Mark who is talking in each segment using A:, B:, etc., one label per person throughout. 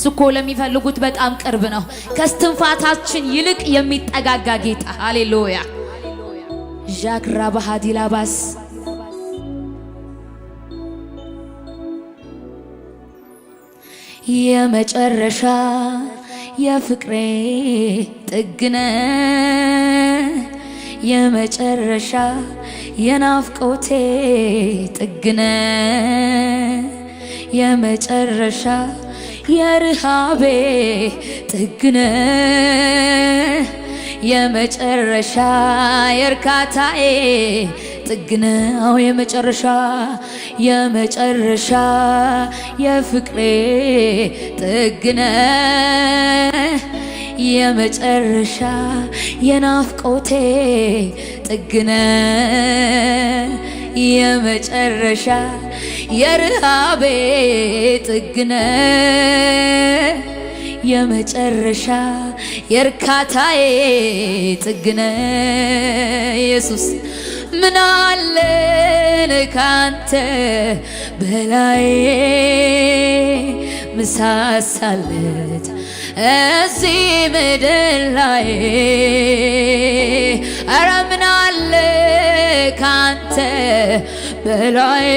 A: እኮ ለሚፈልጉት በጣም ቅርብ ነው። ከስትንፋታችን ይልቅ የሚጠጋጋ ጌታ። ሃሌሉያ ዣክራ ባህዲላባስ የመጨረሻ የፍቅሬ ጥግነ የመጨረሻ የናፍቆቴ ጥግነ የመጨረሻ የርሃቤ ጥግነ የመጨረሻ የርካታዬ ጥግነ የመጨረሻ የመጨረሻ የፍቅሬ ጥግነ የመጨረሻ የናፍቆቴ ጥግነ የመጨረሻ የርሃቤ ጥግነ የመጨረሻ የርካታዬ ጥግነ ኢየሱስ ምን አለን ካንተ በላይ ምሳሳለት እዚህ ምድር ላይ ኧረ ምን አለ ካንተ በላይ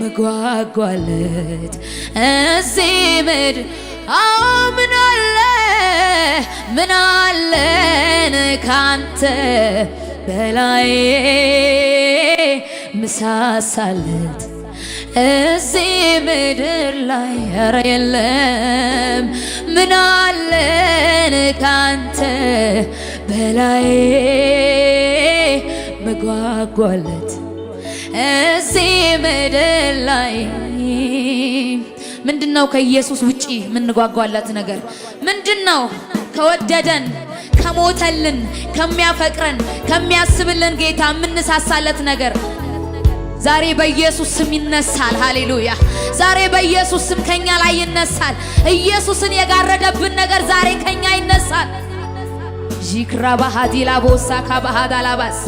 A: ምጓጓለት እዚህ ምድር ምን አለን ካንተ በላይ ምሳሳለት እዚህ ምድር ላይ ኧረ የለም ምን አለን ካንተ በላይ መጓጓለት እዚህ ምድር ላይ ምንድነው ከኢየሱስ ውጪ ምንጓጓለት ነገር ምንድነው? ከወደደን ከሞተልን ከሚያፈቅረን ከሚያስብልን ጌታ ምንሳሳለት ነገር ዛሬ በኢየሱስ ስም ይነሳል። ሃሌሉያ ዛሬ በኢየሱስ ስም ከኛ ላይ ይነሳል። ኢየሱስን የጋረደብን ነገር ዛሬ ከኛ ይነሳል። ጂክራ ባህዲላ ቦሳ ካባሃዳላባስ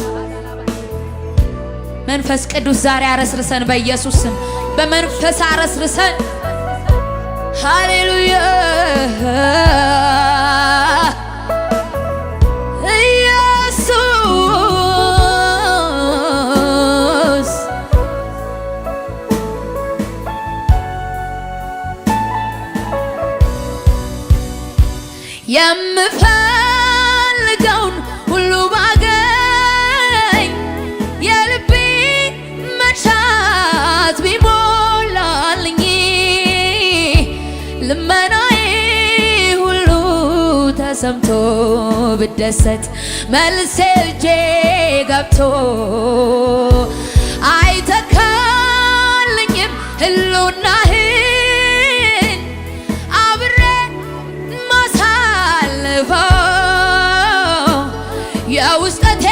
A: መንፈስ ቅዱስ ዛሬ አረስርሰን በኢየሱስ ስም በመንፈስ አረስርሰን። ሃሌሉያ የምፈልገውን ሁሉ ባገኝ የልቤ መሻት ቢሞላልኝ ልመናዬ ሁሉ ተሰምቶ ብደሰት መልሴ እጄ ገብቶ አይተካልኝም ህልውናህን የውስጠቴ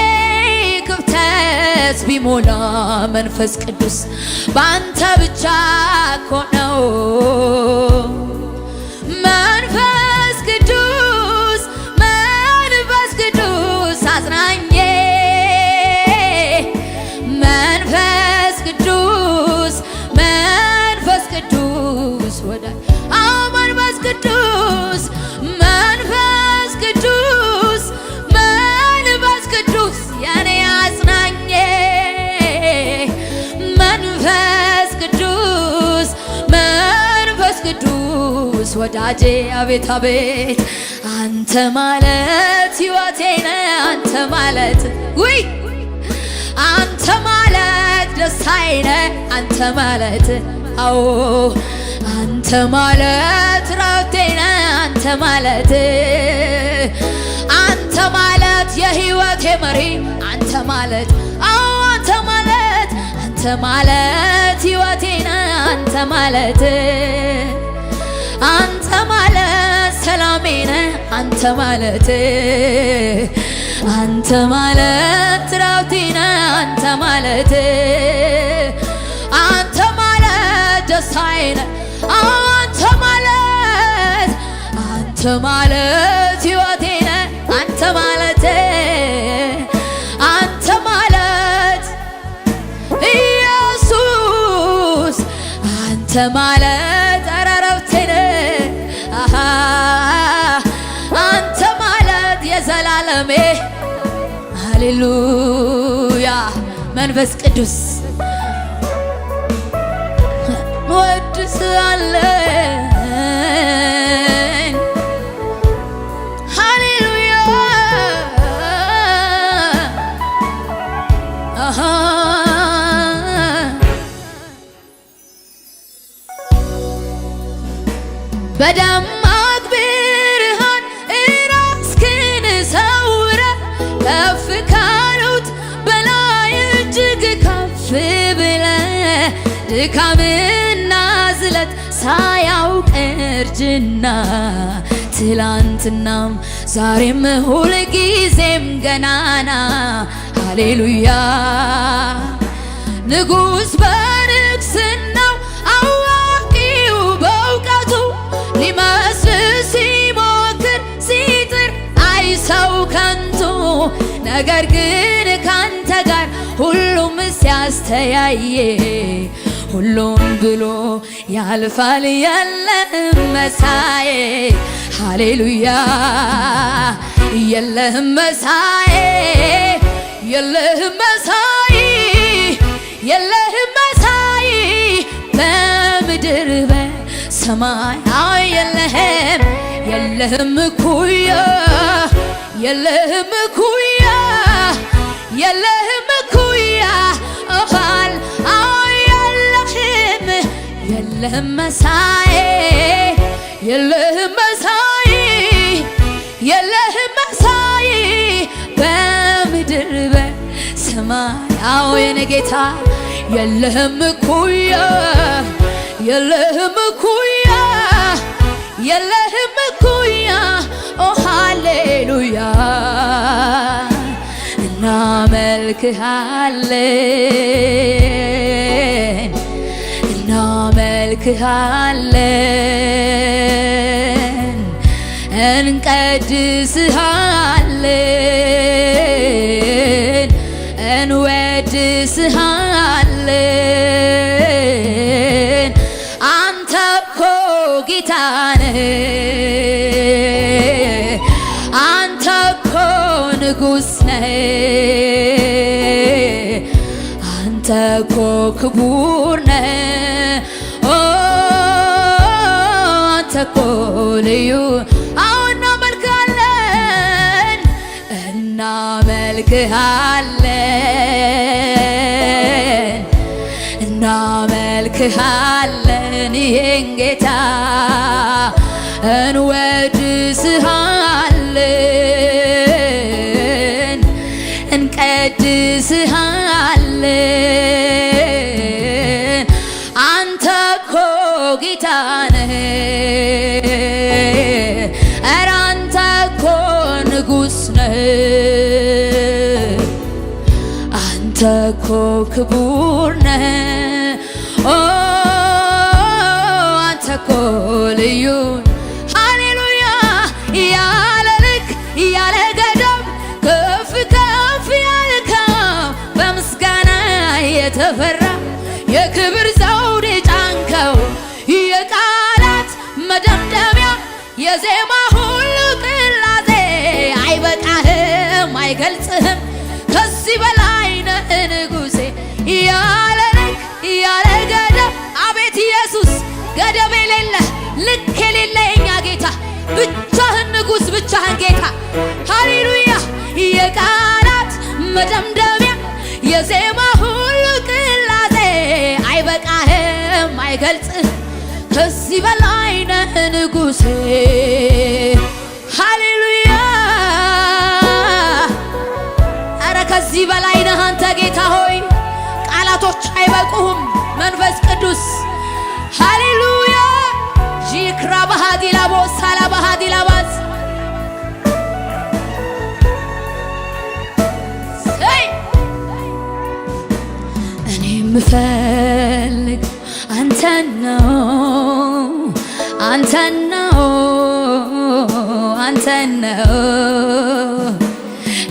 A: ክፍተት ቢሞላ መንፈስ ቅዱስ ባንተ ብቻ እኮ ነው። መንፈስ ቅዱስ አጽናኜ መንፈስ ቅዱስ ወዳጅ መንፈስ ቅዱስ የኔ አጽናኜ መንፈስ ቅዱስ ወዳጄ አቤት አቤት አንተ ማለት ሕይወቴ ነህ አንተ ማለት አንተ ማለት ደስታዬ ነህ አንተ ማለት አዎ አንተ ማለት ረፍቴ ነህ አንተ ማለት የሕይወቴ መሪ አንተ ማለት አዎ አንተ ማለት ሕይወቴ ነህ አንተ ማለት ሰላሜ ነህ አንተ ማለት ረፍቴ ነህ አንተ ማለት ደስታዬ ነህ አንተ ማለት ሕይወቴ ነህ አንተ ማለት ኢየሱስ አንተ ማለት ረፍቴ ሃሌሉያ መንፈስ ቅዱስ ወድሳለኝ ሃሌሉያ በደማቅ ብርሃን ራስህን ሰውረህ ከፍ ካሉት በላይ እጅግ ከፍ ብለህ ድካምና ዝለት ሳያውቅ እርጅና ትላንትናም ዛሬም ሁልጊዜም ገናና ሃሌሉያ ንጉሥ በንግሥናው አዋቂው በእውቀቱ ሊመስል ሲሞክር ሲጥር አይ ሰው ከንቱ ነገር ግን ካንተ ጋር ሁሉም ሲያስተያየ ሁሉም ብሎ ያልፋል የለህም መሳዬ ሃሌሉያ የለህም መሳዬ የለህም መሳዬ የለህም መሳዬ በምድር በሰማይ የለህም የለህም እኩያ የለህም እኩያ የለህም እኩያ የለህም መሳዬ የለህም መሳዬ የለህም መሳዬ በምድር በሰማይ የኔ ጌታ የለህም እኩያ የለህም እኩያ የለህም እኩያ ሃሌሉያ እናመልክሃለን እናመልክሃለን እንቀድስሃለን እንወድስሃለን አንተ እኮ ጌታ ነህ አንተ እኮ ንጉሥ ነህ አንተ እኮ ክቡር ነህ አንተ እኮ ልዩ እናመልክሃለን እናመልክሃለን እናመልክሃለን ይሄን ጌታ እንወድስሃለን እንቀድስሃለን አንተ እኮ ጌታ ነህ ኧረ አንተ እኮ ንጉሥ ነህ አንተ እኮ ክቡር ነህ አንተ እኮ ልዩ ሃሌሉያ ያለ ልክ ያለ ገደብ ከፍ ከፍ ያልከው በምስጋና የተፈራ የክብር ዘውድ ጫንከው የቃላት መደምደሚያ የዜማ ሁሉ ቅላጼ አይበቃህም አይገልጽህም ከዚህ በላይ ነህ ንጉሴ ያለ ልክ ያለ ገደብ አቤት ኢየሱስ ገደብ የሌለ ልክ የሌለ የኛ ጌታ ብቻህን ንጉሥ ብቻህን ጌታ ሃሌሉያ የቃላት መደምደሚያ የዜማ ሁሉ ቅላጼ አይበቃህም አይገልጽህም ከዚህ በላይ ነህ ንጉሴ ሃሌሉያ ኧረ ከዚህ በላይ ነህ አንተ ጌታ ሆይ ቃላቶች አይበቁህም መንፈስ ቅዱስ ሃሌሉያ ጂክራ ባህዲላቦ ሳላ ባህዲላባዝ እኔ የምፈልግ አንተን ነው አንተን ነው አንተን ነው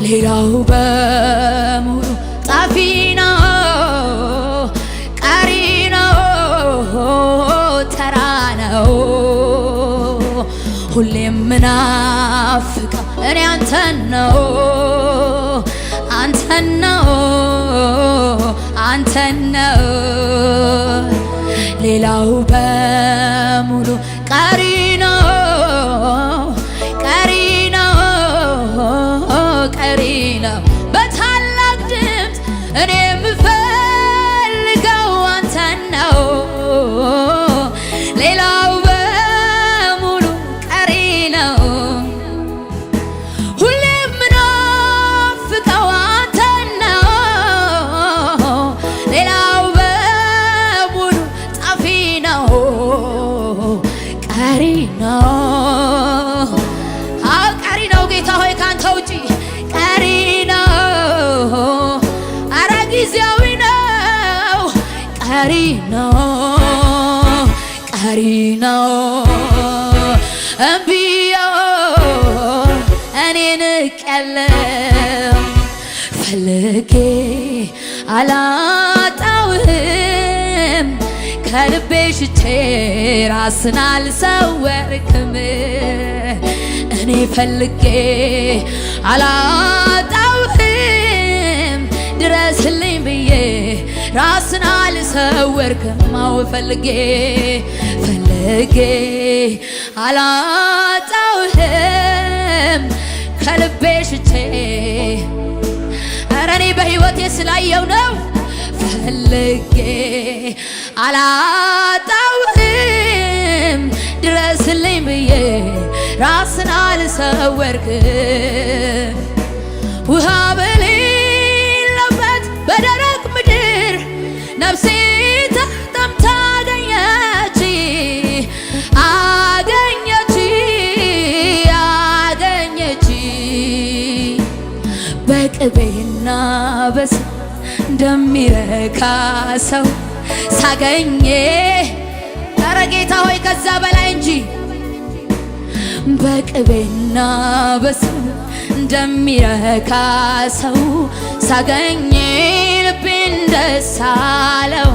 A: ሌላው በሙሉ ጣፊ ነው ቀሪ ነው ተራ ነው ሁሌም ምናፍቀው እኔ አንተን ነው አንተን ነው አንተን ነው ሌላው በሙሉ ቀሪ ነው ቀሪ ነው ቀሪ ነው በታላቅ ድምፅ እኔ የምፈልገው አንተን ነው ሌላው በሙሉ ቀሪ ነው ሁሌም ምናፍቀው አንተን ነው ሌላው በሙሉ ጠፊ ነው ቀሪ ነው ቀሪ ነው ጌታ ሆይ ካንተ ውጪ ቀሪ ነው አረ ጊዜያዊ ነው ቀሪ ነው ቀሪ ነው እምቢዮ እኔ ንቄያለሁ ፈልጌ አላጣውህም ከልቤ ሽቼ ራስን አልሰወርክም እኔ ፈልጌ አላጣውህም ድረስልኝ ብዬ ራስን አልሰወርክም አዎ ፈልጌ አላጣውህም ከልቤ ሽቼ ኧረ እኔ በሕይወቴ ስላየው ነው ፈልጌ አላጣውህም ድረስልኝ ብዬ ራስን አልሰወርክም ውሃ በሌለበት በደረቅ ምድር ነፍሴ ተጠምታ አገኘች በቅቤና በስብ እንደሚረካ ሰው ሳገኘ ኧረ ጌታ ሆይ ከዛ በላይ እንጂ በቅቤና በስብ እንደሚረካ ሰው ሳገኘ ልቤን ደስ አለው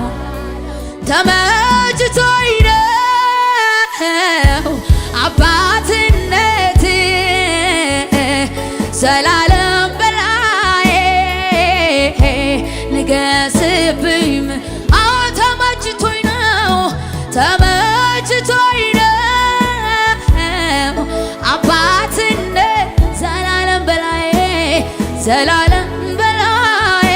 A: ተመችቶኝ ነው አባትነት ዘላለም በላዬ ንገስብኝ ተመችቶኝ ነው ተመችቶኝ ነው አባትነት ዘላለም በላዬ ዘላለም በላዬ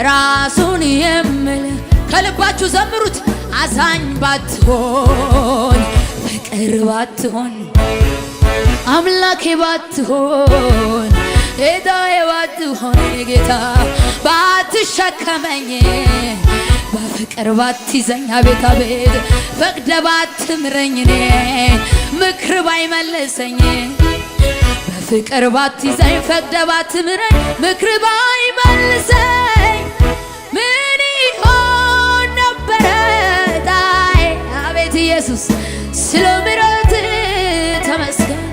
A: ራሱን የምል ከልባችሁ ዘምሩት አዛኝ ባትሆን ፍቅር ባትሆን አምላኬ ባትሆን ጌታዬ ባትሆን ጌታ ባትሸከመኝ በፍቅር ባትይዘኝ አቤት አቤት ፈቅደ ባትምረኝ እኔ ምክር ባይመልሰኝ በፍቅር ባትይዘኝ ፈቅደ ባትምረኝ ምክር ባይመልሰኝ ምን ይሆን ነበረ ታይ አቤት ኢየሱስ ስለ ምሕረት ተመስገን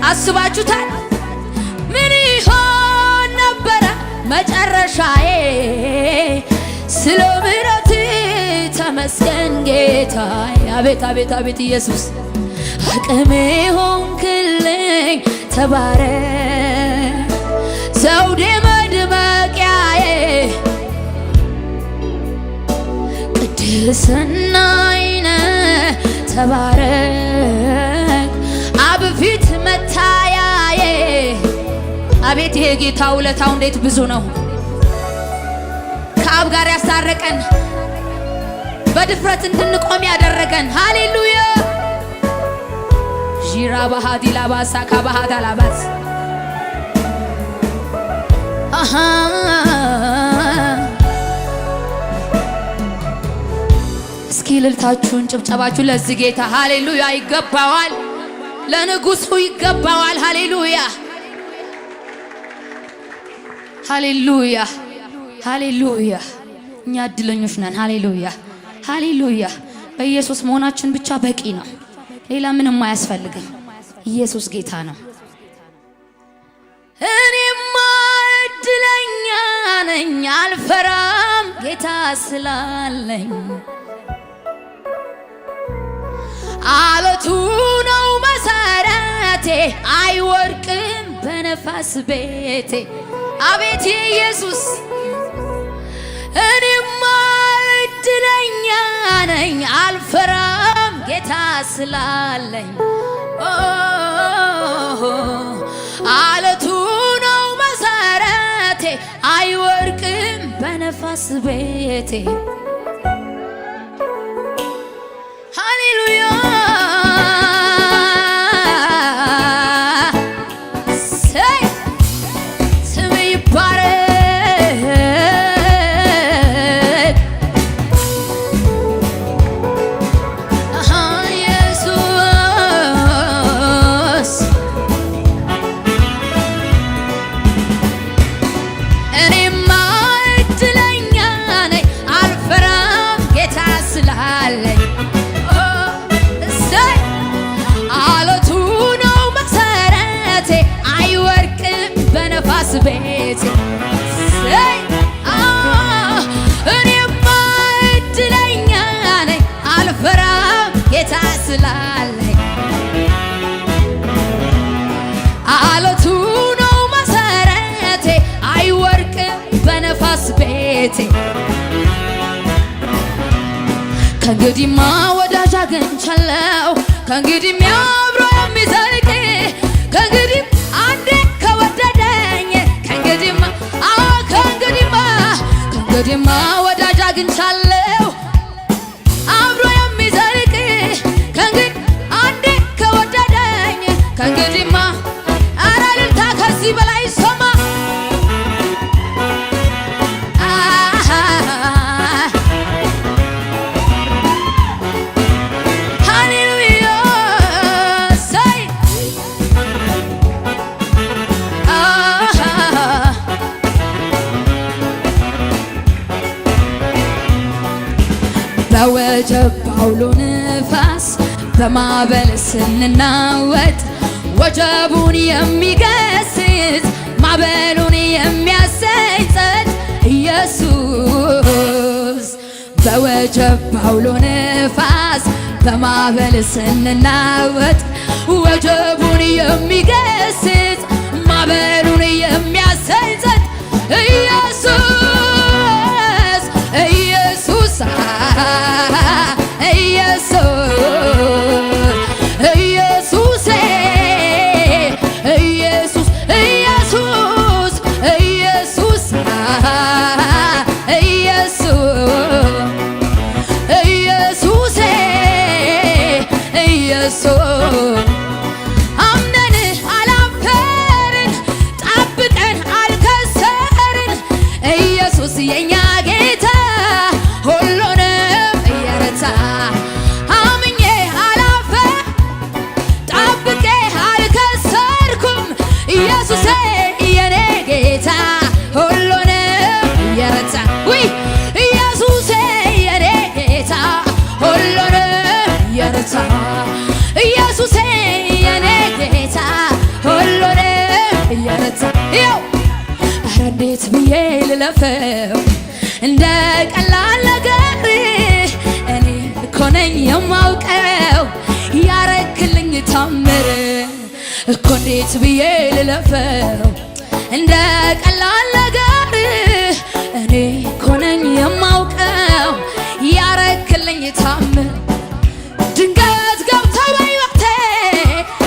A: አስባችሁታል ምን ይሆን ነበረ መጨረሻዬ ስለ ምሕረት ተመስገን ጌታዬ አቤት አቤት አቤት ኢየሱስ አቅሜ ሆንክልኝ ተባረክ ዘውዴ መድመቂያዬ ቅድስናዬ ተባረክ አብ ፊት መታያዬ አቤት ይሄ ጌታ ውለታው እንዴት ብዙ ነው ከአብ ጋር ያስታረቀን በድፍረት እንድንቆም ያደረገን ሃሌሉያ ጂራ ባህዲ ላባሳ ካባሃዳ ላባስ እስኪ እልልታችሁን ጭብጨባችሁን ለዚህ ጌታ ሃሌሉያ ይገባዋል ለንጉሱ ይገባዋል ሃሌሉያ ሃሌሉያ ሃሌሉያ እኛ እድለኞች ነን ሃሌሉያ ሃሌሉያ በኢየሱስ መሆናችን ብቻ በቂ ነው ሌላ ምንም አያስፈልግም ኢየሱስ ጌታ ነው እኔማ እድለኛ ነኝ አልፈራም ጌታ ስላለኝ አለቱ ነው መሰረት መሰረቴ አይወድቅም በነፋስ ቤቴ። አቤት ኢየሱስ እኔማ እድለኛ ነኝ አልፈራም ጌታ ስላለኝ። አለቱ ነው መሰረቴ አይወድቅም በነፋስ ቤቴ። ሃሌሉያ ስም ይባረክ ቤቴ። እኔማ እድለኛ ነኝ አልፈራም ጌታ ስላለኝ። አለቱ ነው መሰረቴ አይወድቅም በነፋስ ቤቴ። ከእንግዲህማ ወዳጅ አግኝቻለሁ ከእንግዲህም አብሮ የሚዘልቅ ከእንግዲህ አንዴ ከወደደኝ ከእንግዲህማ ወዳጅ አግኝቻለሁ አብሮ የሚዘልቅ ከእንግዲህ አንዴ ከወደደኝ ከእንግዲህማ ኧረ እልልታ ከዚህ በላይ ሰማ። ሃሌሉያ ሰይ በወጀብ ባውሎ ንፋስ በማዕበል ስንናወጥ ወጀቡን የሚገስጽ ማዕበሉን የሚያሰይጸት ኢየሱስ። በወጀብ ባውሎ ንፋስ በማዕበል ስንናወጥ ወጀቡን የሚገስጽ ማዕበሉን የሚያሰይጸት ኢየሱስ ኢየሱስ ኢየሱስ ኢየሱስ ኢየሱስ ኢየሱስ ኢየሱስ ኢየሱስ አምነን አላፈርን ጠብቀን አልከሰርን ኢየሱስ የኛ ጌታ ሁሉንም እየረታ አምኜ አላፈር ጠብቄ አልከሰርኩም ኢየሱሴ የኔ ጌታ ሁሉንም እየረታ ውይ ኢየሱሴ የኔ ጌታ ሁሉንም እየረታ ኢየሱሴ የኔ ጌታ ሁሉንም እየረታ ይው ኧረ እንዴት ብዬ ልለፈው እንደ ቀላል ነገር እኔ እኮ ነኝ የማውቀው ያረክልኝ ታምር እኮ እንዴት ብዬ ልለፈው እንደ ቀላል ነገር እኔ እኮ ነኝ የማውቀው ያረክልኝ ታምር። ድንገት ገብተህ በሕይወቴ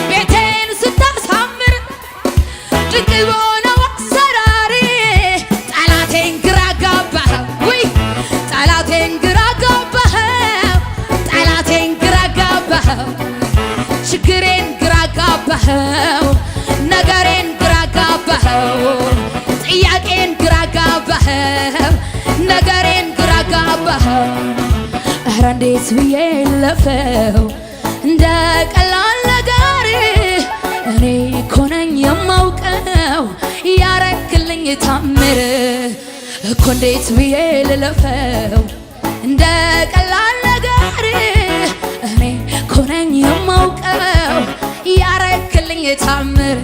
A: ቤቴን ስታሳምር ድንቅ በሆነው አሰራር ጠላቴን ግራ ጋባኸው ውይ ጠላቴን ግራ ጋባኸው ጠላቴን ግራ ጋባኸው ችግሬን ግራ ጋባኸው ነገሬን ግራ ጋባኸው ጥያቄን ግራ ጋባኸው ነገሬን ግራ ጋባኸው። ኧረ እንዴት ብዬ ልለፈው እንደ ቀላል ነገር እኔ እኮ ነኝ የማውቀው ያረክልኝ ታምር እኮ እንዴት ብዬ ልለፈው እንደ ቀላል ነገር እኔ እኮ ነኝ የማውቀው ያረክልኝ ታምር።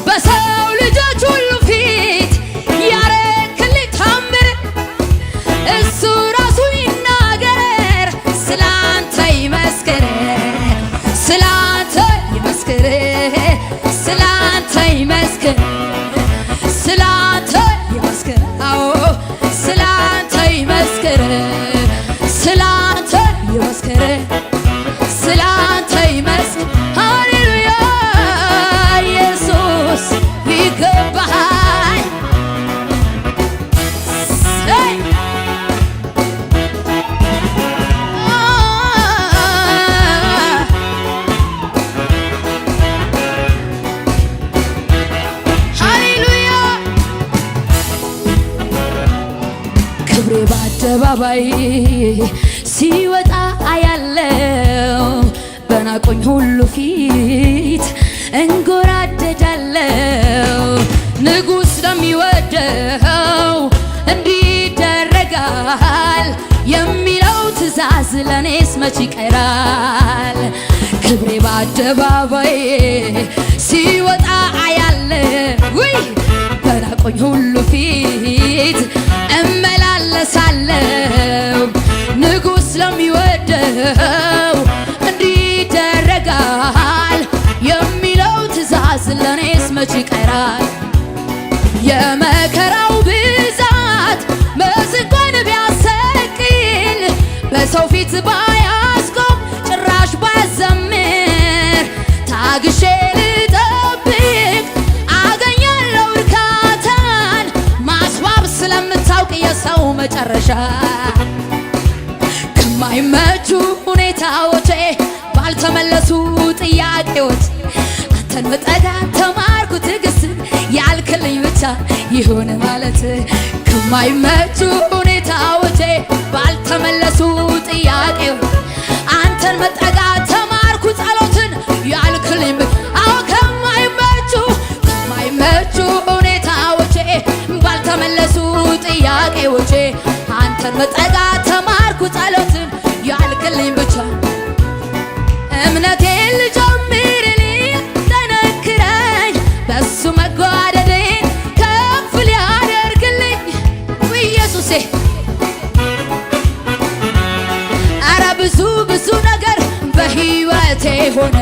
A: በሰው ልጆች ሁሉ ፊት ያረክልኝ ታምር እሱ ራሱ ይናገር ስላንተ ይመስክር ስላንተ ይመስክር ክብሬ በአደባባይ ሲወጣ አያለው በናቆኝ ሁሉ ፊት እንጎራደዳለው ንጉሥ ለሚወደው እንዲደረጋል የሚለው ትእዛዝ ለኔስ መች ይቀራል ክብሬ በአደባባይ ሲወጣ አያለ ውይ በናቆኝ ሁሉ ፊት እመላለሳለው ንጉሥ ለሚወደው እንዲደረጋል የሚለው ትእዛዝ ለኔስ መች ይቀራል የመከራው ብዛት መዝንጓን ቢያሰቅል በሰው ፊት ባያስቆም ጭራሽ ባዘምር ታግሼ ልጠብቅ አገኛለሁ እርካታን ማስዋብ ስለምታውቅ የሰው መጨረሻ ከማይመቹ ሁኔታዎቼ ባልተመለሱ ጥያቄዎች አንተን መጠጋት ተማርኩ ትዕግስት ያልክልኝ ብቻ ይሁን ማለት ከማይመቹ ሁኔታዎቼ ባልተመለሱ ጥያቄዎች አንተን መጠጋት ተማርኩ ጸሎትን ያልክልኝ አዎ ከማይመቹ ሁኔታዎቼ ባልተመለሱ ጥያቄዎቼ አንተን መጠጋት ተማርኩ ጸሎትን ያልክልኝ ብቻ እምነቴን ልጀምር ሊያጠነክረኝ በሱ መጓደዴን ከፍ ሊያደርግልኝ ኢየሱሴ አረ ብዙ ነገር በሕይወቴ ሆነ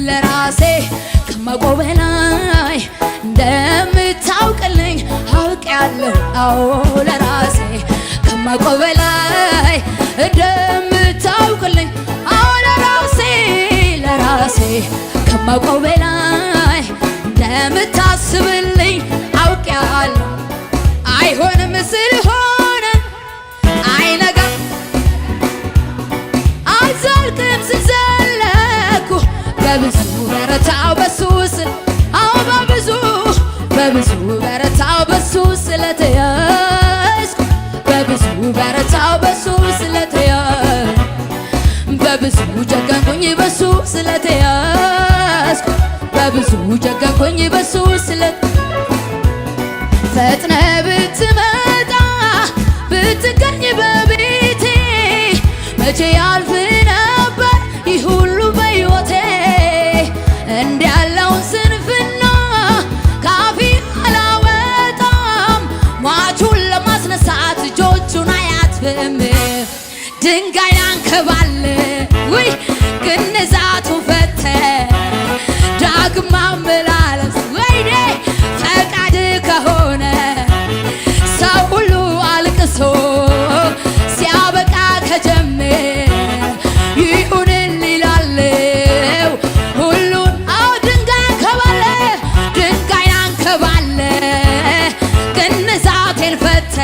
A: ለራሴ ከማውቀው በላይ እንደምታውቅልኝ አውቄያለሁ አዎ ለራሴ ከማውቀው በላይ እንደምታውቅልኝ አዎ ለራሴ ከማውቀው በላይ እንደምታስብልኝ አውቄያለሁ አይሆንም ስለሆነ አይነጋም አልዘልቅም ስዘለኩ በብዙ በረታው በሱ ስል አዎ በብዙ በረታው በሱ ስለተያዝኩ በብዙ በረታው በሱ ስለተያዝኩ በብዙ ጀገንኩኝ በሱ ስለተያዝኩ በብዙ ጀገንኩኝ በሱ ፈጥነ ብትመጣ ብትገኝ በቤቴ መቼ ያልፍ ነበር ይህ ሁሉ በሕይወቴ እንዲያለውን ስንፍና ካፌ አላወጣም ሟቹን ለማስነሳት እጆቹን አያጥፍም ድንጋይ አንከባለ ውይ ግንዛቱን ፈተ ዳግም ማመላለስ ወይኔ ፈቃድ ከሆነ ሰው ሁሉ አልቅሶ ሲያበቃ ከጀመረ ይሁንን ይላለው ሁሉን አዎ ድንጋይ አንከባለ ግንዛቴን ፈተ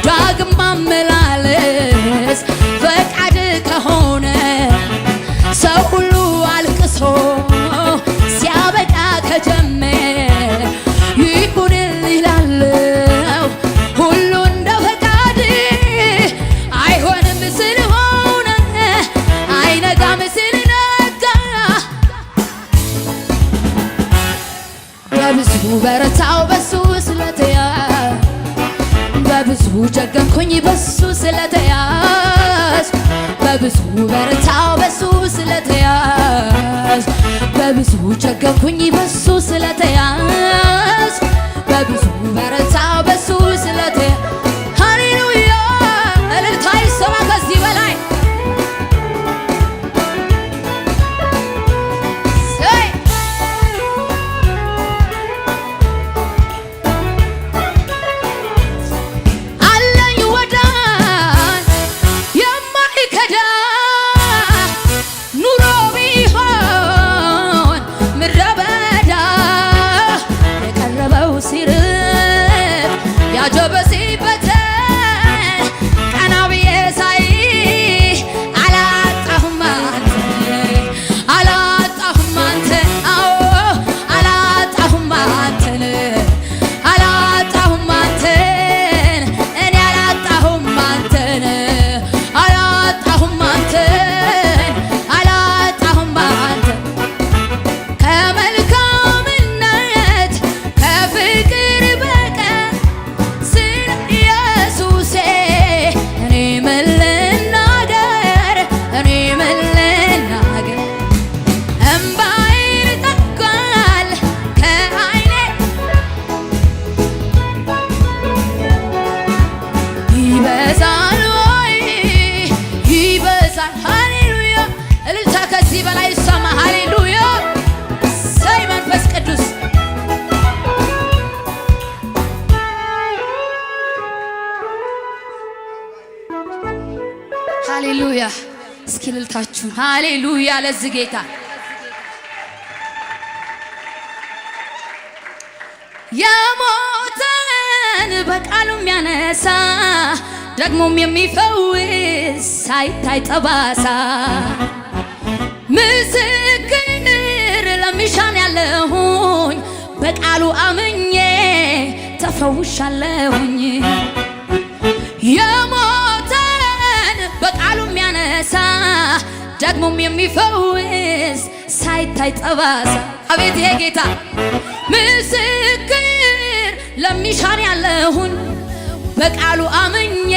A: ዳግም ማመላለስ ፈቃድ ከሆነ ሰው ሁሉ አልቅሶ ሲያበቃ ከጀመረ ይሁን ይላለው ሁሉ እንደ ፈቃድ አይሆንም ስለሆነ አይነጋም ስለነጋ በብዙ በረታው በሱ ስለተያዝኩ በብዙ ጀገንኩኝ በሱ ስለተያዝኩ በብዙ በረታው በሱ ስለተያዝኩ በብዙ ጀገንኩኝ በሱ ስለተያዝኩ በብዙ በረታው በሱ ስለተያዝኩ ሃሌሉያ እልልታ ይሰማ ከዚህ በላይ ይበዛል ወይ ይበዛል። ሃሌሉያ እልልታ ከዚህ በላይ ይሰማ። ሃሌሉያ ሰይ መንፈስ ቅዱስ ሃሌሉያ። እስኪ እልልታችሁን ሃሌሉያ ለዚህ ጌታ የሞተን በቃሉ የሚያነሳ ደግሞም የሚፈውስ ሳይታይ ጠባሳ ምስክር ለሚሻን ያለሁኝ በቃሉ አምኜ ተፈውሻለሁኝ። የሞተን በቃሉ የሚያነሳ ደግሞም የሚፈውስ ሳይታይ ጠባሳ አቤት ይሄ ጌታ ምስክር ለሚሻን ያለሁኝ በቃሉ አምኜ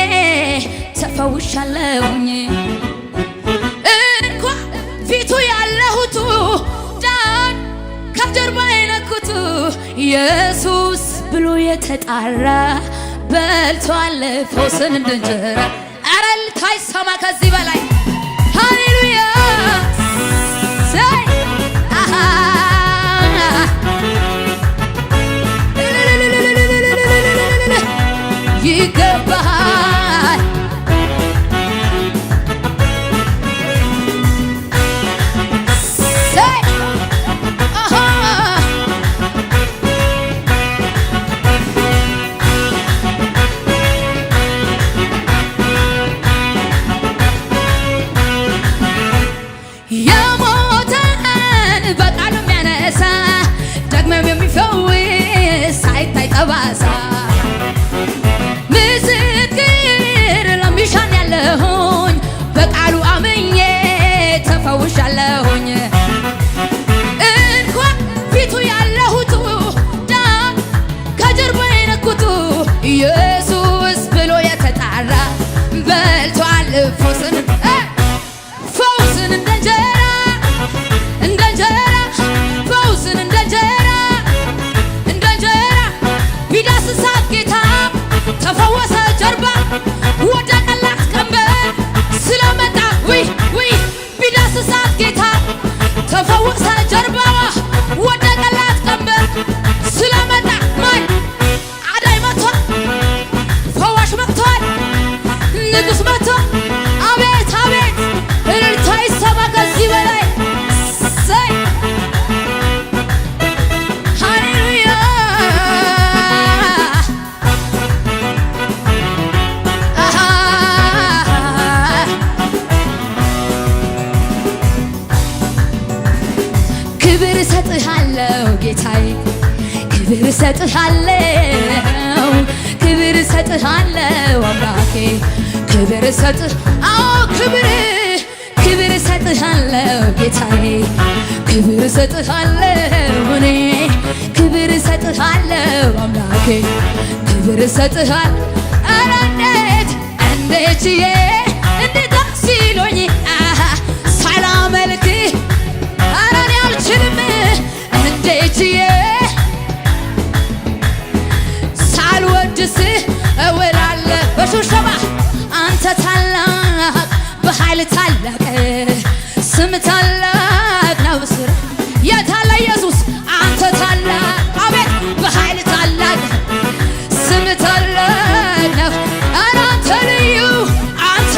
A: ተፈውሻለሁኝ። እንኳ ፊቱ ያለሁቱ ዳን ከጀርባ የነኩቱ ኢየሱስ ብሎ የተጣራ በልቷል ፈውስን እንደ እንጀራ። ኧረ እልልታ ይሰማ ከዚህ በላይ ሃሌሉያ ሰይ ይገባሃል ሰይ የሞተን በቃሉ የሚያነሳ ደግሞም የሚፈውስ ሳይታይ ጠባሳ ምስክር ለሚሻን ያለሁኝ በቃሉ አምኜ ተፈውሻለሁኝ። እንኳን ፊቱ ያለሁቱ ዳን ከጀርባ የነኩቱ ኢየሱስ ብሎ የተጣራ በልቷል ፈውስን እንደ እንጀራ እንደ እንጀራ ፈውስን እንደ እንጀራ እንደ እንጀራ ቢዳስሳት ጌታ ተፈወሰ ጀርባ ወደቀላት ቀንበር ስለመጣ ውይ ቢዳስሳት ጌታ ተፈወሰ ጀርባዋ ወደቀላት ቀንበር ስለመጣ ማይ አዳይ መጥቷል ፈዋሽ መጥቷል ንጉሥ መጥቷል። አቤት አቤት እልልታ ይሰማ ከዚህ በላይ ሰይ ሃሌሉያ ክብር እሰጥሃለሁ ጌታዬ ክብር እሰጥሃለሁ ክብር እሰጥሃለሁ አምላኬ ክብር እሰጥህ ክብር እሰጥሃለሁ ጌታዬ ክብር እሰጥሃለሁ እኔ ክብር እሰጥሃለሁ አምላኬ ክብር እሰጥሃል። ኧረ እንዴት እንዴት ሲሎኝ ሳላመልክህ ኧረ እኔ አልችልም እንዴት ሳልወድስህ እውላለሁ በሽብሸባ አንተ ታላቅ በኃይል ታላቅ ስም ታላቅ ነው ስራ የታለ ኢየሱስ አንተ ታላቅ አቤት በኃይል ታላቅ ስም ታላቅ ነው። ኧረ አንተ ልዩ አንተ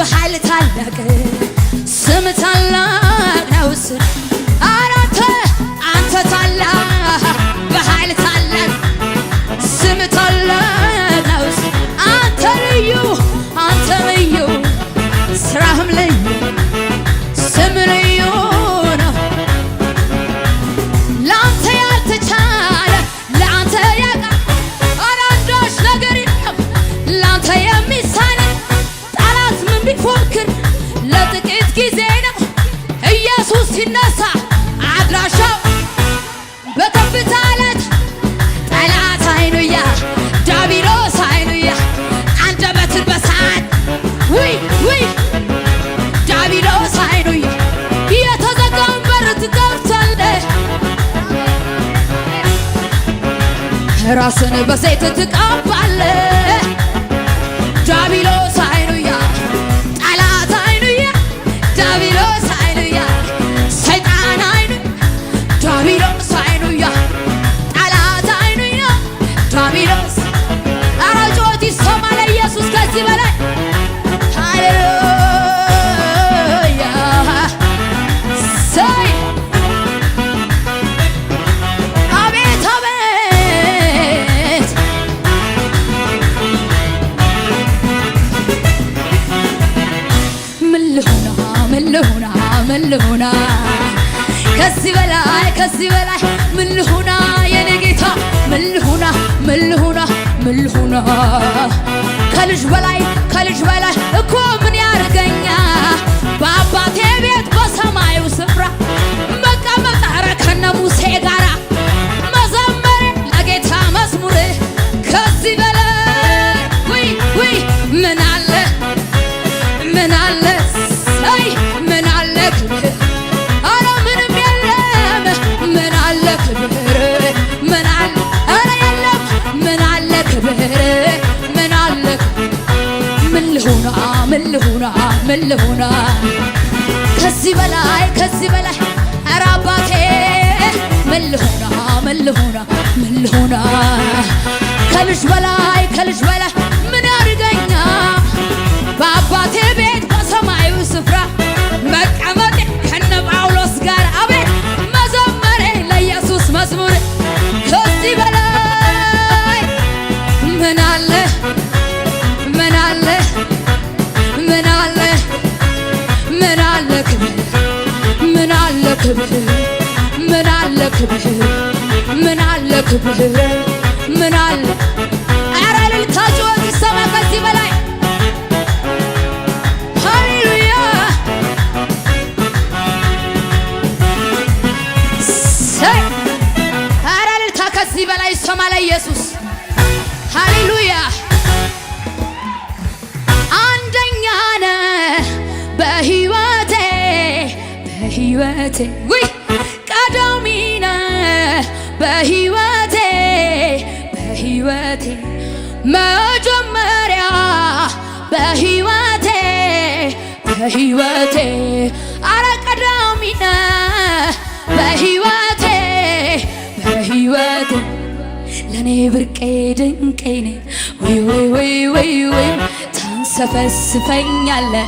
A: በኃይል ታላቅ ስም ታላቅ ነው አንተ ታላቅ በኃይል ታላቅ ስም ታላቅ ነው አንተ ልዩ ስራህም ልዩ ስም ልዩ ነው ለአንተ ያልተቻለ ለአንተ ያቃ አራዳሽ ነገር የለም ለአንተ የሚሳነ ጠላት ምን ቢፎክር ለጥቂት ጊዜ ነው ኢየሱስ ሲነሳ አድራሻው በከፍታ ዕለት ጠላት አይኑያ ዲያብሎስ አይኑያ አንደበትን በሳት ውይ ዲያብሎስ አይኑያ የተዘጋውን በር ትከፍታለህ ራስን በዘይት ትቀባለህ ዲያብሎስ አይኑያ ጠላት አይኑያ ዲያብሎስ አይኑያ ሰይጣን አይኑ ዲያብሎስ አይኑያ ጠላት አይኑያ ዲያብሎስ ኧረ ጩኸት ይሰማ ለኢየሱስ ከዚህ በላይ ሃሌሉያ ሰይ አቤት አቤት ምን ልሁና ከዚህ በላይ ምን ልሁና የኔ ጌታ ምን ልሁና ከልጅ በላይ እኮ ምን ያርገኛ በአባቴ ቤት በሰማዩ ስፍራ መቀመጥ ኧረ ከነ ሙሴ ጋራ መዘመር ለጌታ መዝሙር ከዚህ በላይ ውይ ምን አለ ሰይ ምን አለ ክብር ኧረ ምንም የለም ምን አለ ክብር ምን አለ ኧረ የለም ምን አለ ክብር ምን ልሁና ከዚህ በላይ ኧረ አባቴ ምን ልሁና ከልጅ በላይ ምን ያርገኛ በአባቴ ቤት በሰማዩ ስፍራ መቀመጤ ከነ ጳውሎስ ጋር አቤት መዘመሬ ለኢየሱስ መዝሙር ከዚህ በላይ ምን አለ ክብር ምን አለ ኧረ እልልታ ጩኸት ይሰማ ከዚህ በላይ ሃሌሉያ ኧረ እልልታ ከዚህ በላይ ይሰማ ለኢየሱስ ሃሌሉያ አንደኛ ነህ በሕይወቴ ውይ ቀዳሚ ነህ በሕይወቴ መጀመሪያ በሕይወቴ ኧረ ቀዳሚ ነህ በሕይወቴ ለኔ ብርቄ ድንቄ ነህ ወይ ታንሰፈስፈኛለህ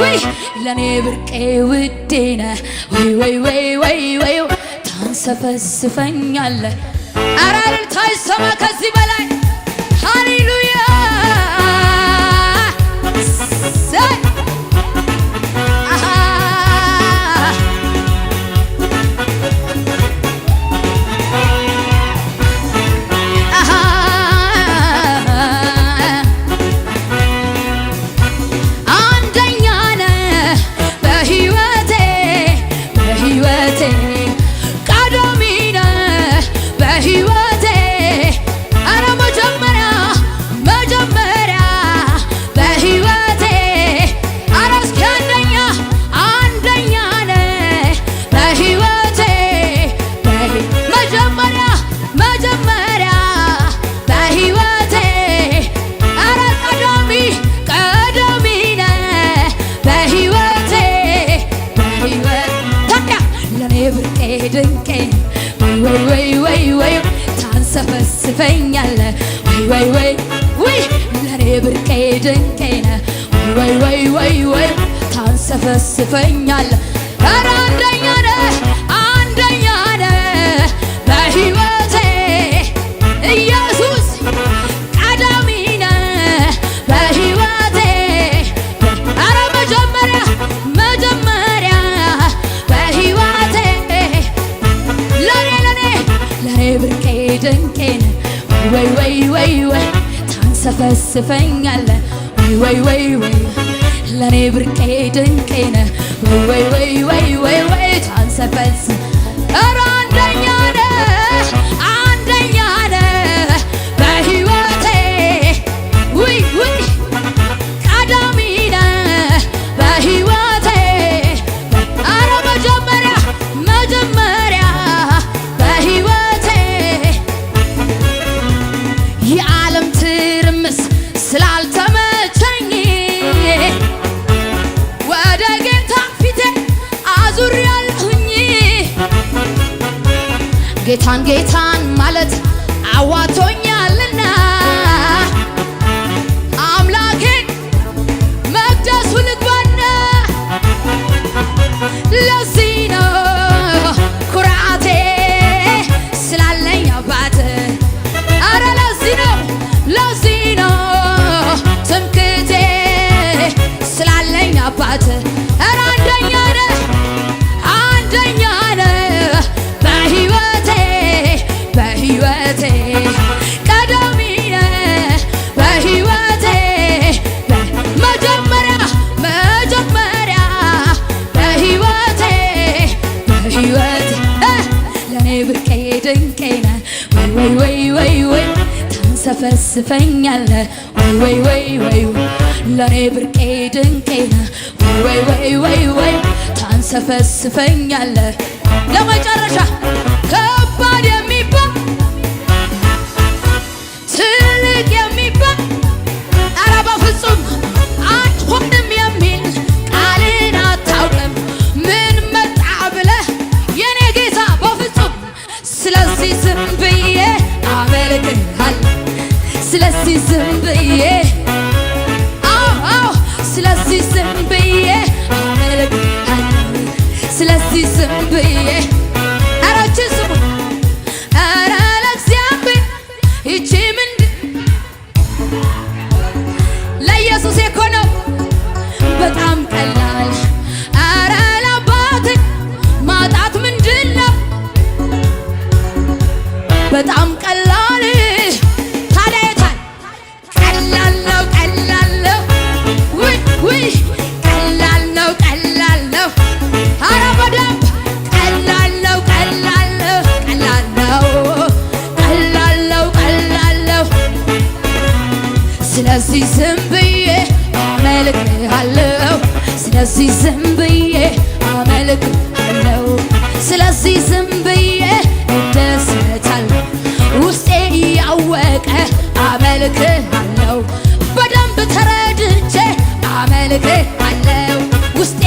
A: ወይ ለኔ ብርቄ ውዴ ነህ ወይ ታንሰፈስፈኛለህ ኧረ እልልታ ይሰማ ከዚህ በላይ ሃሌሉያ ድንቄ ወይ ታንሰፈስፈኛለህ ወይ ለኔ ብርቄ ድንቄ ነህ ወይ ወይ ወይ ወይ ታንሰፈስፈኛለህ። ኧረ አንደኛ ነህ አንደኛ ነህ በሕይወቴ ኢየሱስ ቀዳሚ ነህ በሕይወቴ። ኧረ መጀመሪያ መጀመሪያ በሕይወቴ ለኔ ብርቄ ድንቄ ነህ ወይ ወይ ወይ ወይ ታንሰፈስፈኛለህ ወይ ወይ ወይ ለኔ ብርቄ ድንቄ ነህ ወይ ወይ ወይ ወይ ወይ ታንሰፈስ። ኧረ አንደኛ ነህ አንደኛ ነህ በሕይወቴ ውይ ውይ ቀዳሚ ነህ በሕይወቴ። ኧረ መጀመሪያ መጀመሪያ በሕይወቴ የዓለም ትርምስ ስላልተመቸኝ ወደ ጌታ ፊቴ አዙሬያለሁኝ። ጌታን ጌታን ማለት አዋቶኛልና አምላኬ መቅደሱ ልግባና ለዚህ ነው ኩራቴ ስላለኝ አባት። ኧረ ለዚህ ነው ትምክቴ ስላለኝ አባት። ኧረ አንደኛ ነህ አንደኛ ነህ በሕይወቴ በሕይወቴ ቀዳሚ ነህ በሕይወቴ መጀመሪያ መጀመሪያ በሕይወቴ በሕይወቴ ለኔ ብርቄ ድንቄ ነህ ወይ ወይ ወይ ወይ ታንሰፈስፈኛለህ ወይ ወይ ወይ ለኔ ብርቄ ድንቄ ነህ ወይ ወይ ወይ ወይ ታንሰፈስፈኛለህ። ለመጨረሻ ከባድ የሚባል ትልቅ የሚባል ኧረ በፍጹም አትሆንም የሚል ቃልን አታውቅም ምን መጣ ብለህ የኔ ጌታ በፍጹም። ስለዚህ ዝም ብዬ አመልክሃለሁ ስለዚህ ዝም ብዬ ስለዚህ ዝም ብዬ አመልክሃለሁ ስለዚህ ዝም ብዬ። ኧረ እችን ስሙ ኧረ ለእግዚአብሔር ይቺ ምንድን ለኢየሱስ እኮ ነው በጣም ቀላል። ኧረ ለአባቴ ማጣት ምንድን ነው በጣም ቀላል። ታዲያ የታል ቀላል ነው ቀላል ነው ውይ ውይ ቀላል ነው ቀላል ነው። ኧረ በደንብ ቀላል ነው ቀላል ነው ቀላል ነው ቀላል ነው ቀላል ነው። ስለዚህ ዝም ብዬ አመልክሃለሁ ስለዚህ ዝም ብዬ አመልክሃለሁ ስለዚህ ዝም ብዬ እደሰታለሁ ውስጤ እያወቀ አመልክሃለሁ በደንብ ተረድቼ አመልክሃለሁ ውስጤ